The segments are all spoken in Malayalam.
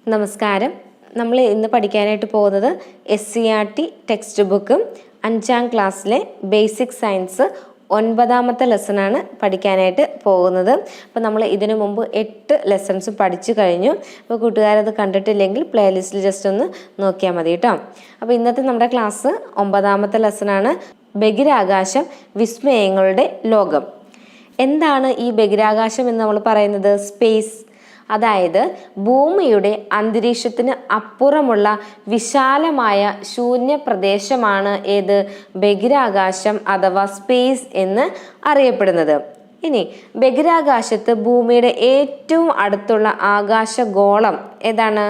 നമസ്കാരം. നമ്മൾ ഇന്ന് പഠിക്കാനായിട്ട് പോകുന്നത് SCERT ടെക്സ്റ്റ് ബുക്കും 5ാം ക്ലാസ്സിലെ ബേസിക് സയൻസ് 9ാമത്തെ ലെസണാണ് പഠിക്കാനായിട്ട് പോകുന്നത്. അപ്പോൾ നമ്മൾ ഇതിനു മുമ്പ് 8 ലെസൺസും പഠിച്ചു കഴിഞ്ഞു. അപ്പോൾ കൂട്ടുകാരത് കണ്ടിട്ടില്ലെങ്കിൽ പ്ലേലിസ്റ്റിൽ ജസ്റ്റ് ഒന്ന് നോക്കിയാൽ മതി കേട്ടോ. അപ്പോൾ ഇന്നത്തെ നമ്മുടെ ക്ലാസ് 9ാമത്തെ ലെസണാണ്, ബഹിരാകാശം വിസ്മയങ്ങളുടെ ലോകം. എന്താണ് ഈ ബഹിരാകാശം എന്ന് നമ്മൾ പറയുന്നത്? സ്പേസ്, അതായത് ഭൂമിയുടെ അന്തരീക്ഷത്തിന് അപ്പുറമുള്ള വിശാലമായ ശൂന്യ പ്രദേശമാണ് ഏത്? ബഹിരാകാശം അഥവാ സ്പേസ് എന്ന് അറിയപ്പെടുന്നത്. ഇനി ബഹിരാകാശത്ത് ഭൂമിയുടെ ഏറ്റവും അടുത്തുള്ള ആകാശഗോളം ഏതാണ്?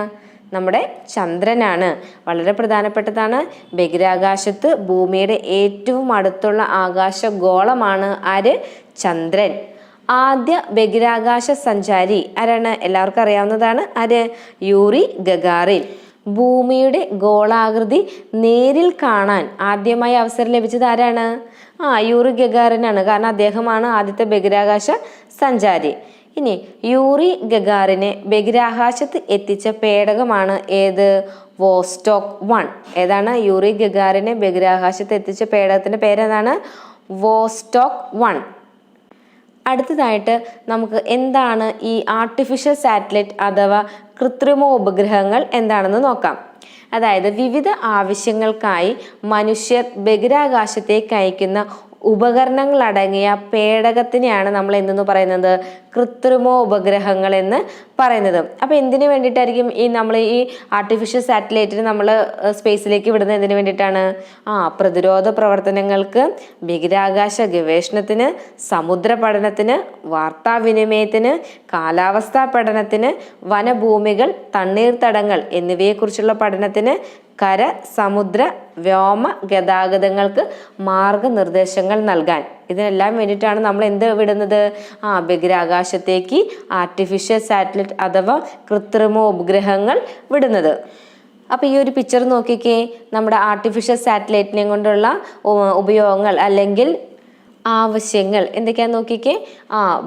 നമ്മുടെ ചന്ദ്രനാണ്. വളരെ പ്രധാനപ്പെട്ടതാണ്. ബഹിരാകാശത്ത് ഭൂമിയുടെ ഏറ്റവും അടുത്തുള്ള ആകാശഗോളമാണ് ആര്? ചന്ദ്രൻ. ആദ്യ ബഹിരാകാശ സഞ്ചാരി ആരാണ്? എല്ലാവർക്കും അറിയാവുന്നതാണ്. ആര്? Yuri Gagarin. ഭൂമിയുടെ ഗോളാകൃതി നേരിൽ കാണാൻ ആദ്യമായി അവസരം ലഭിച്ചത് ആരാണ്? യൂറി ഗഗാറിനാണ്. കാരണം അദ്ദേഹമാണ് ആദ്യത്തെ ബഹിരാകാശ സഞ്ചാരി. ഇനി യൂറി ഗഗാറിനെ ബഹിരാകാശത്ത് എത്തിച്ച പേടകമാണ് ഏത്? വോസ്റ്റോക്ക് 1. ഏതാണ്? യൂറി ഗഗാറിനെ ബഹിരാകാശത്ത് എത്തിച്ച പേടകത്തിന്റെ പേരെന്താണ്? വോസ്റ്റോക്ക് 1. അടുത്തതായിട്ട് നമുക്ക് എന്താണ് ഈ ആർട്ടിഫിഷ്യൽ സാറ്റലൈറ്റ് അഥവാ കൃത്രിമ ഉപഗ്രഹങ്ങൾ എന്താണെന്ന് നോക്കാം. അതായത് വിവിധ ആവശ്യങ്ങൾക്കായി മനുഷ്യർ ബഹിരാകാശത്തേക്ക് അയക്കുന്ന ഉപകരണങ്ങൾ അടങ്ങിയ പേടകത്തിനെയാണ് നമ്മൾ എന്തെന്ന് പറയുന്നത്? കൃത്രിമ ഉപഗ്രഹങ്ങൾ എന്ന് പറയുന്നത്. അപ്പോൾ എന്തിനു വേണ്ടിയിട്ടായിരിക്കും നമ്മൾ ഈ ആർട്ടിഫിഷ്യൽ സാറ്റലൈറ്റിന് നമ്മൾ സ്പേസിലേക്ക് വിടുന്നത്? എന്തിനു വേണ്ടിയിട്ടാണ്? പ്രതിരോധ പ്രവർത്തനങ്ങൾക്ക്, ബഹിരാകാശ ഗവേഷണത്തിന്, സമുദ്ര പഠനത്തിന്, വാർത്താവിനിമയത്തിന്, കാലാവസ്ഥാ പഠനത്തിന്, വനഭൂമികൾ, തണ്ണീർത്തടങ്ങൾ എന്നിവയെക്കുറിച്ചുള്ള പഠനത്തിന്, കര, സമുദ്ര, വ്യോമ ഗതാഗതങ്ങൾക്ക് മാർഗനിർദ്ദേശങ്ങൾ നൽകാൻ, ഇതിനെല്ലാം വേണ്ടിയിട്ടാണ് നമ്മൾ എന്ത് വിടുന്നത്? ബഹിരാകാശത്തേക്ക് ആർട്ടിഫിഷ്യൽ സാറ്റലൈറ്റ് അഥവാ കൃത്രിമ ഉപഗ്രഹങ്ങൾ വിടുന്നത്. അപ്പോൾ ഈ ഒരു പിക്ചർ നോക്കിക്കേ. നമ്മുടെ ആർട്ടിഫിഷ്യൽ സാറ്റലൈറ്റിനെ കൊണ്ടുള്ള ഉപയോഗങ്ങൾ അല്ലെങ്കിൽ ആവശ്യങ്ങൾ എന്തൊക്കെയാന്ന് നോക്കിക്കേ.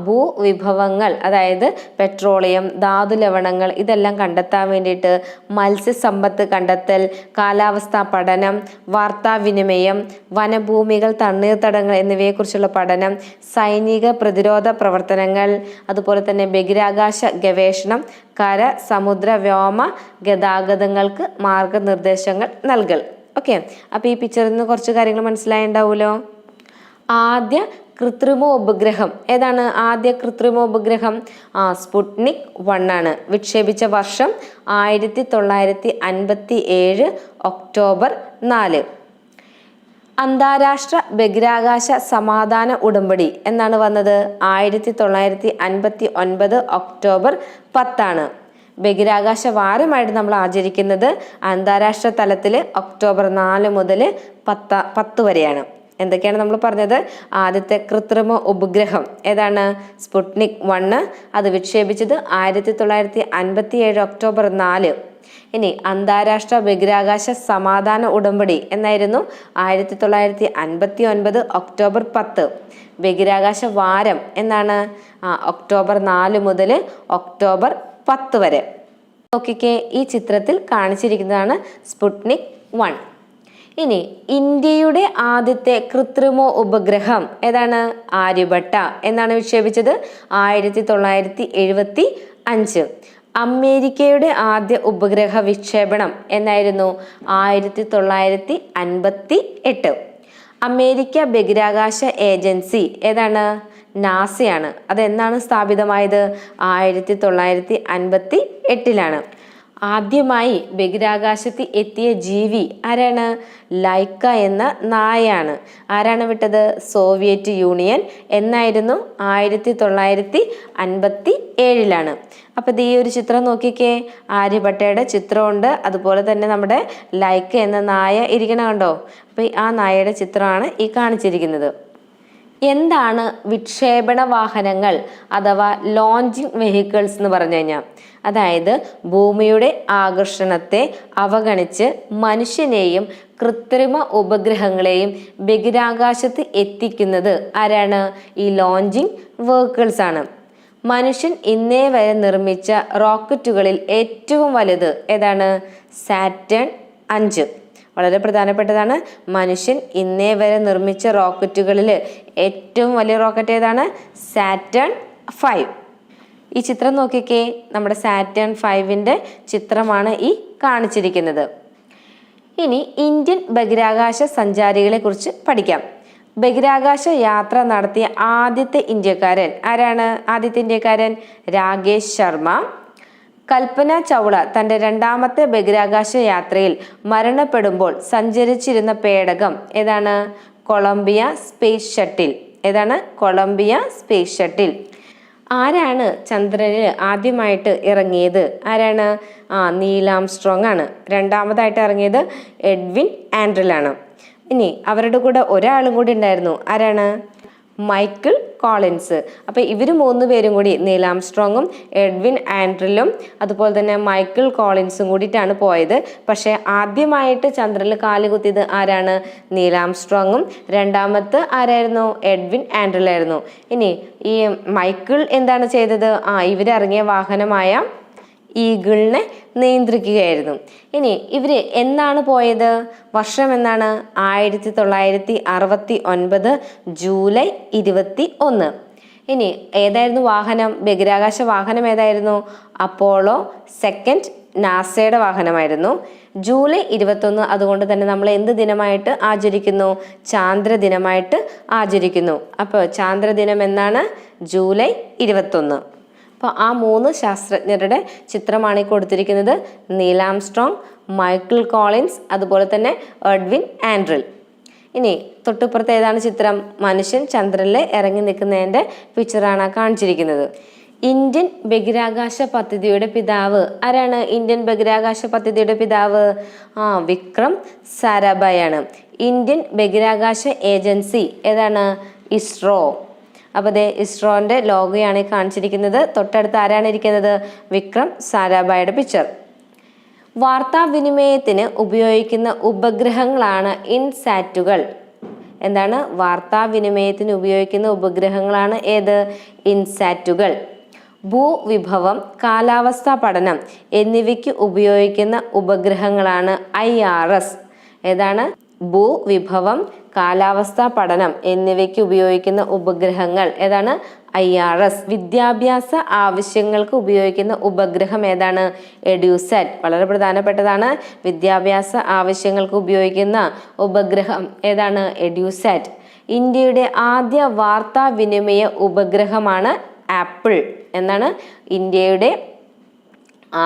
ഭൂവിഭവങ്ങൾ, അതായത് പെട്രോളിയം, ധാതു ലവണങ്ങൾ ഇതെല്ലാം കണ്ടെത്താൻ വേണ്ടിയിട്ട്, മത്സ്യസമ്പത്ത് കണ്ടെത്തൽ, കാലാവസ്ഥാ പഠനം, വാർത്താവിനിമയം, വനഭൂമികൾ, തണ്ണീർത്തടങ്ങൾ എന്നിവയെക്കുറിച്ചുള്ള പഠനം, സൈനിക പ്രതിരോധ പ്രവർത്തനങ്ങൾ, അതുപോലെ തന്നെ ബഹിരാകാശ ഗവേഷണം, കര, സമുദ്ര, വ്യോമ ഗതാഗതങ്ങൾക്ക് മാർഗനിർദ്ദേശങ്ങൾ നൽകൽ. ഓക്കെ, അപ്പോൾ ഈ പിക്ചറിൽ നിന്ന് കുറച്ച് കാര്യങ്ങൾ മനസ്സിലായിട്ടുണ്ടാവുമല്ലോ. ആദ്യ കൃത്രിമ ഉപഗ്രഹം ഏതാണ്? ആദ്യ കൃത്രിമ ഉപഗ്രഹം സ്പുട്നിക് 1 ആണ്. വിക്ഷേപിച്ച വർഷം 1957 ഒക്ടോബർ 4. അന്താരാഷ്ട്ര ബഹിരാകാശ സമാധാന ഉടമ്പടി എന്നാണ് വന്നത്? 1959 ഒക്ടോബർ 10. ബഹിരാകാശ വാരമായിട്ട് നമ്മൾ ആചരിക്കുന്നത് അന്താരാഷ്ട്ര തലത്തിൽ ഒക്ടോബർ 4 മുതൽ 10 വരെയാണ്. എന്തൊക്കെയാണ് നമ്മൾ പറഞ്ഞത്? ആദ്യത്തെ കൃത്രിമ ഉപഗ്രഹം ഏതാണ്? സ്പുട്നിക് 1. അത് വിക്ഷേപിച്ചത് 1957 ഒക്ടോബർ 4. ഇനി അന്താരാഷ്ട്ര ബഹിരാകാശ സമാധാന ഉടമ്പടി എന്നായിരുന്നു? 1959 ഒക്ടോബർ 10. ബഹിരാകാശ വാരം എന്നാണ്? ഒക്ടോബർ 4 മുതൽ ഒക്ടോബർ 10 വരെ. നോക്കിക്കേ, ഈ ചിത്രത്തിൽ കാണിച്ചിരിക്കുന്നതാണ് സ്പുട്നിക് 1. ഇനി ഇന്ത്യയുടെ ആദ്യത്തെ കൃത്രിമ ഉപഗ്രഹം ഏതാണ്? ആര്യഭട്ട എന്നാണ് വിക്ഷേപിച്ചത്? 1975. അമേരിക്കയുടെ ആദ്യ ഉപഗ്രഹ വിക്ഷേപണം എന്നായിരുന്നു? 1958. അമേരിക്ക ബഹിരാകാശ ഏജൻസി ഏതാണ്? നാസയാണ്. അതെന്നാണ് സ്ഥാപിതമായത്? 1958. ആദ്യമായി ബഹിരാകാശത്ത് എത്തിയ ജീവി ആരാണ്? ലൈക്ക എന്ന നായയാണ്. ആരാണ് വിട്ടത്? Soviet union. എന്നായിരുന്നു? 1957. അപ്പോൾ ഈ ഒരു ചിത്രം നോക്കിക്കേ. ആര്യഭട്ടയുടെ ചിത്രമുണ്ട്, അതുപോലെ തന്നെ നമ്മുടെ ലൈക്ക എന്ന നായ ഇരിക്കണ കണ്ടോ? അപ്പോൾ ആ നായയുടെ ചിത്രമാണ് ഈ കാണിച്ചിരിക്കുന്നത്. എന്താണ് വിക്ഷേപണ വാഹനങ്ങൾ അഥവാ ലോഞ്ചിങ് വെഹിക്കിൾസ് എന്ന് പറഞ്ഞു കഴിഞ്ഞാൽ? അതായത് ഭൂമിയുടെ ആകർഷണത്തെ അവഗണിച്ച് മനുഷ്യനെയും കൃത്രിമ ഉപഗ്രഹങ്ങളെയും ബഹിരാകാശത്ത് എത്തിക്കുന്നത് ആരാണ്? ഈ ലോഞ്ചിങ് വെഹിക്കിൾസ് ആണ്. മനുഷ്യൻ ഇന്നേ വരെ നിർമ്മിച്ച റോക്കറ്റുകളിൽ ഏറ്റവും വലുത് ഏതാണ്? സാറ്റേൺ 5. വളരെ പ്രധാനപ്പെട്ടതാണ്. മനുഷ്യൻ ഇന്നേ വരെ നിർമ്മിച്ച റോക്കറ്റുകളിൽ ഏറ്റവും വലിയ റോക്കറ്റ് ഏതാണ്? സാറ്റേൺ 5. ഈ ചിത്രം നോക്കിക്കേ, നമ്മുടെ സാറ്റേൺ 5ന്റെ ചിത്രമാണ് ഈ കാണിച്ചിരിക്കുന്നത്. ഇനി ഇന്ത്യൻ ബഹിരാകാശ സഞ്ചാരികളെ കുറിച്ച് പഠിക്കാം. ബഹിരാകാശ യാത്ര നടത്തിയ ആദ്യത്തെ ഇന്ത്യക്കാരൻ ആരാണ്? ആദ്യത്തെ ഇന്ത്യക്കാരൻ രാകേഷ് ശർമ്മ. കൽപ്പന ചൗള തൻ്റെ രണ്ടാമത്തെ ബഹിരാകാശ യാത്രയിൽ മരണപ്പെടുമ്പോൾ സഞ്ചരിച്ചിരുന്ന പേടകം ഏതാണ്? Columbia space shuttle. ഏതാണ്? Columbia space shuttle. ആരാണ് ചന്ദ്രനിൽ ആദ്യമായിട്ട് ഇറങ്ങിയത്? ആരാണ്? നീൽ ആംസ്ട്രോങ് ആണ്. രണ്ടാമതായിട്ട് ഇറങ്ങിയത് എഡ്വിൻ ആൻഡ്രിൽ ആണ്. ഇനി അവരുടെ കൂടെ ഒരാളും കൂടി ഉണ്ടായിരുന്നു. ആരാണ്? Michael Collins. അപ്പോൾ ഇവർ 3 പേരും കൂടി, നീൽ ആംസ്ട്രോങ്ങും എഡ്വിൻ ആൻഡ്രിലും അതുപോലെ തന്നെ മൈക്കിൾ കോളിൻസും കൂടിയിട്ടാണ് പോയത്. പക്ഷേ ആദ്യമായിട്ട് ചന്ദ്രനിൽ കാലുകുത്തിയത് ആരാണ്? നീൽ ആംസ്ട്രോങ്ങും രണ്ടാമത്തെ ആരായിരുന്നു? എഡ്വിൻ ആൻഡ്രിലായിരുന്നു. ഇനി ഈ മൈക്കിൾ എന്താണ് ചെയ്തത്? ഇവരിറങ്ങിയ വാഹനമായ ഈഗിളിനെ നിയന്ത്രിക്കുകയായിരുന്നു. ഇനി ഇവര് എന്നാണ് പോയത്? വർഷം എന്നാണ്? 1969 ജൂലൈ 21. ഇനി ഏതായിരുന്നു വാഹനം? ബഹിരാകാശ വാഹനം ഏതായിരുന്നു? അപ്പോളോ 2 നാസയുടെ വാഹനമായിരുന്നു. ജൂലൈ 21. അതുകൊണ്ട് തന്നെ നമ്മൾ എന്ത് ദിനമായിട്ട് ആചരിക്കുന്നു? ചാന്ദ്ര ദിനമായിട്ട് ആചരിക്കുന്നു. അപ്പോൾ ചാന്ദ്രദിനം എന്നാണ്? ജൂലൈ 21. അപ്പോൾ ആ 3 ശാസ്ത്രജ്ഞരുടെ ചിത്രമാണ് ഈ കൊടുത്തിരിക്കുന്നത്. നീൽ ആംസ്ട്രോങ്, മൈക്കിൾ കോളിൻസ്, അതുപോലെ തന്നെ എഡ്വിൻ ആൻഡ്രിൽ. ഇനി തൊട്ടുപുറത്ത് ഏതാണ് ചിത്രം? മനുഷ്യൻ ചന്ദ്രനിൽ ഇറങ്ങി നിൽക്കുന്നതിൻ്റെ പിക്ചറാണ് കാണിച്ചിരിക്കുന്നത്. ഇന്ത്യൻ ബഹിരാകാശ പദ്ധതിയുടെ പിതാവ് ആരാണ്? ഇന്ത്യൻ ബഹിരാകാശ പദ്ധതിയുടെ പിതാവ് വിക്രം സാരാഭായ് ആണ്. ഇന്ത്യൻ ബഹിരാകാശ ഏജൻസി ഏതാണ്? ഇസ്രോ. അപ്പോൾ ഇസ്രോന്റെ ലോഗോയാണ് കാണിച്ചിരിക്കുന്നത്. തൊട്ടടുത്ത് ആരാണ് ഇരിക്കുന്നത്? വിക്രം സാരാഭായുടെ പിക്ചർ. വാർത്താവിനിമയത്തിന് ഉപയോഗിക്കുന്ന ഉപഗ്രഹങ്ങളാണ് ഇൻസാറ്റുകൾ. എന്താണ്? വാർത്താവിനിമയത്തിന് ഉപയോഗിക്കുന്ന ഉപഗ്രഹങ്ങളാണ് ഏത്? ഇൻസാറ്റുകൾ. ഭൂവിഭവം, കാലാവസ്ഥാ പഠനം എന്നിവയ്ക്ക് ഉപയോഗിക്കുന്ന ഉപഗ്രഹങ്ങളാണ് IRS. ഏതാണ്? ഭൂവിഭവം, കാലാവസ്ഥാ പഠനം എന്നിവയ്ക്ക് ഉപയോഗിക്കുന്ന ഉപഗ്രഹങ്ങൾ ഏതാണ്? IRS. വിദ്യാഭ്യാസ ആവശ്യങ്ങൾക്ക് ഉപയോഗിക്കുന്ന ഉപഗ്രഹം ഏതാണ്? എഡ്യൂസാറ്റ്. വളരെ പ്രധാനപ്പെട്ടതാണ്. വിദ്യാഭ്യാസ ആവശ്യങ്ങൾക്ക് ഉപയോഗിക്കുന്ന ഉപഗ്രഹം ഏതാണ്? എഡ്യൂസാറ്റ്. ഇന്ത്യയുടെ ആദ്യ വാർത്താവിനിമയ ഉപഗ്രഹമാണ് ആപ്പിൾ. എന്നാണ്? ഇന്ത്യയുടെ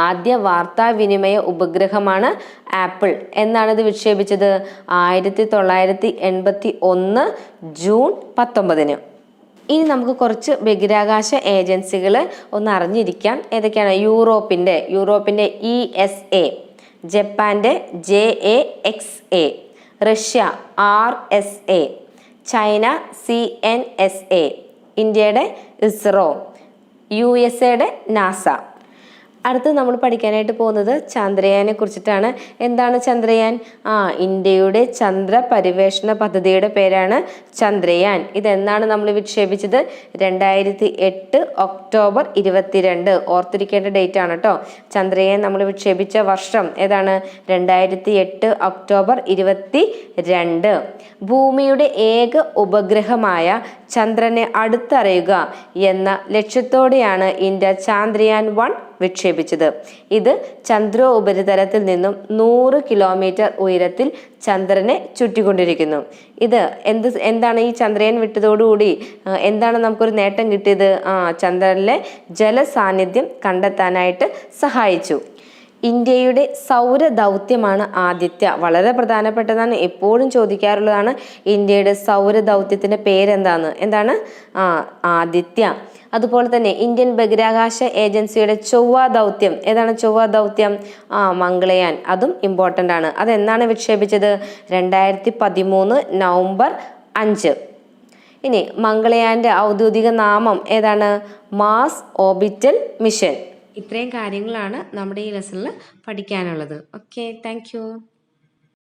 ആദ്യ വാർത്താവിനിമയ ഉപഗ്രഹമാണ് ആപ്പിൾ. എന്നാണ് ഇത് വിക്ഷേപിച്ചത്? 1981 ജൂൺ 19. ഇനി നമുക്ക് കുറച്ച് ബഹിരാകാശ ഏജൻസികൾ ഒന്ന് അറിഞ്ഞിരിക്കാം. ഏതൊക്കെയാണ്? യൂറോപ്പിൻ്റെ ESA, ജപ്പാൻ്റെ JAXA, Russia RSA, China CNSA, ഇന്ത്യയുടെ ഇസ്രോ, USA നാസ. അടുത്ത് നമ്മൾ പഠിക്കാനായിട്ട് പോകുന്നത് ചന്ദ്രയാനെ കുറിച്ചിട്ടാണ്. എന്താണ് ചന്ദ്രയാൻ? ഇന്ത്യയുടെ ചന്ദ്ര പരിവേഷണ പദ്ധതിയുടെ പേരാണ് ചന്ദ്രയാൻ. ഇതെന്നാണ് നമ്മൾ വിക്ഷേപിച്ചത്? 2008 ഒക്ടോബർ 22. ഓർത്തിരിക്കേണ്ട ഡേറ്റ് ആണ് കേട്ടോ. ചന്ദ്രയാൻ നമ്മൾ വിക്ഷേപിച്ച വർഷം ഏതാണ്? 2008 ഒക്ടോബർ 22. ഭൂമിയുടെ ഏക ഉപഗ്രഹമായ ചന്ദ്രനെ അടുത്തറിയുക എന്ന ലക്ഷ്യത്തോടെയാണ് ഇന്ത്യ ചന്ദ്രയാൻ 1 വിക്ഷേപിച്ചത്. ഇത് ചന്ദ്ര ഉപരിതലത്തിൽ നിന്നും 100 കിലോമീറ്റർ ഉയരത്തിൽ ചന്ദ്രനെ ചുറ്റിക്കൊണ്ടിരിക്കുന്നു. ഇത് എന്താണ് ഈ ചന്ദ്രയാൻ വിട്ടതോടുകൂടി എന്താണ് നമുക്കൊരു നേട്ടം കിട്ടിയത്? ചന്ദ്രനിലെ ജലസാന്നിധ്യം കണ്ടെത്താനായിട്ട് സഹായിച്ചു. ഇന്ത്യയുടെ സൗരദൗത്യമാണ് ആദിത്യ. വളരെ പ്രധാനപ്പെട്ടതാണ്, എപ്പോഴും ചോദിക്കാറുള്ളതാണ്. ഇന്ത്യയുടെ സൗരദൗത്യത്തിന്റെ പേരെന്താണ്? എന്താണ്? ആദിത്യ. അതുപോലെ തന്നെ ഇന്ത്യൻ ബഹിരാകാശ ഏജൻസിയുടെ ചൊവ്വ ദൗത്യം ഏതാണ്? ചൊവ്വ ദൗത്യം മംഗളയാൻ. അതും ഇമ്പോർട്ടൻ്റ് ആണ്. അതെന്നാണ് വിക്ഷേപിച്ചത്? 2013 നവംബർ 5. ഇനി മംഗളയാന്റെ ഔദ്യോഗിക നാമം ഏതാണ്? Mass orbital mission. ഇത്രയും കാര്യങ്ങളാണ് നമ്മുടെ ഈ ലെസണിൽ പഠിക്കാനുള്ളത്. Okay, thank you.